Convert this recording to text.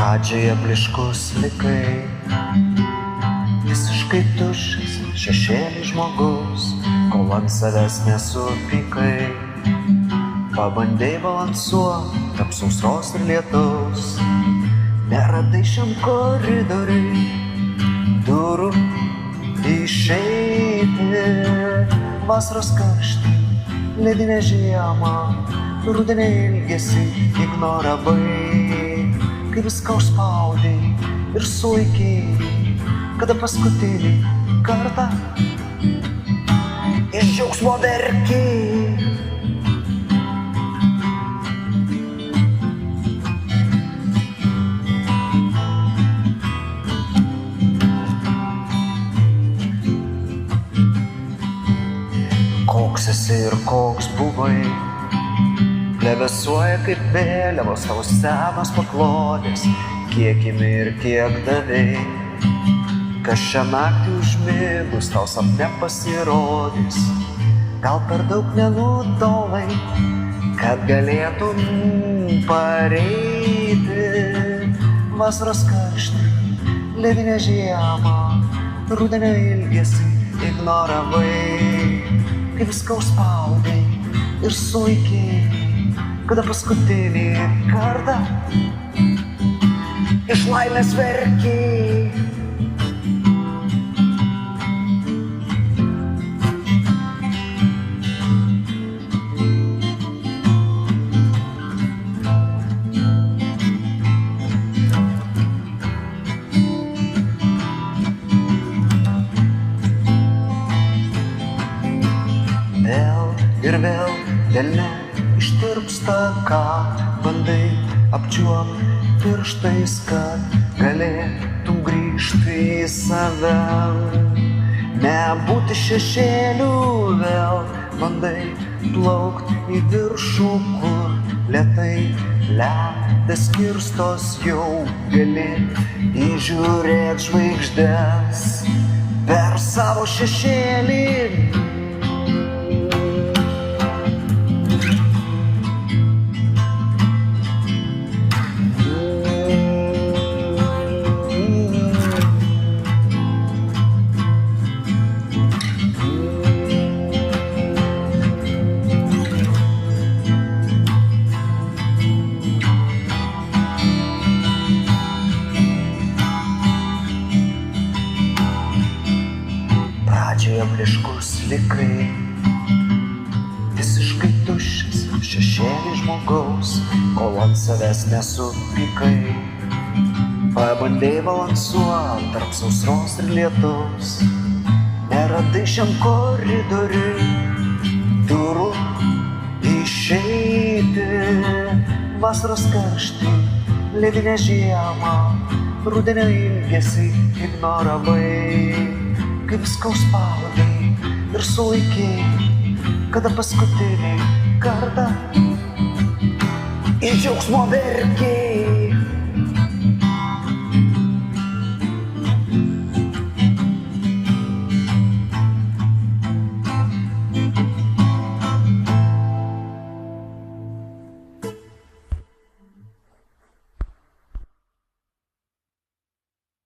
Pradžioje bliškus likai, visiškai tuščias, šešėlis žmogus, kol ant savęs nesupykai. Pabandei balansuoti tarp sausros ir lietaus, neradai šiam koridoriui durų išeiti. Vasaros karštį, ledinę žiemą, rudenį ilgesį ignoravai, kai viską užspaudei ir sulaikei, kada paskutinį kartą iš džiaugsmo verkei. Koks esi ir koks buvai, plevesuoja kaip vėliavos tavo senos paklodės, kiek imi ir kiek davei. Kas šią naktį užmigus tau sapne pasirodys, gal per daug nenutolai, kad galėtum pareiti. Vasaros karštį, ledinę žiemą, rudenio ilgesį ignoravai, kai viską užspaudei ir sulaikei, kada paskutinį kartą iš laimės verkei. Ir vėl delne ištirpsta, ką bandai apčiuopt pirštais, kad galėtum grįžti į save. Nebūti šešėlių, vėl bandai plaukt į viršų, kur lėtai ledas kirstos, jau gali įžiūrėt žvaigždes per savo šešėlį. Pradžioje bliškus likai, visiškai tuščias, šešėlis žmogaus, kol ant savęs nesupykai. Pabandei balansuoti tarp sausros ir lietaus, neradai šiam koridoriui durų išeiti. Vasaros karštį, ledinę žiemą, rudenio ilgesį ignoravai, kai viską užspaudei ir sulaikei, kada paskutinį kartą iš džiaugsmo verkei.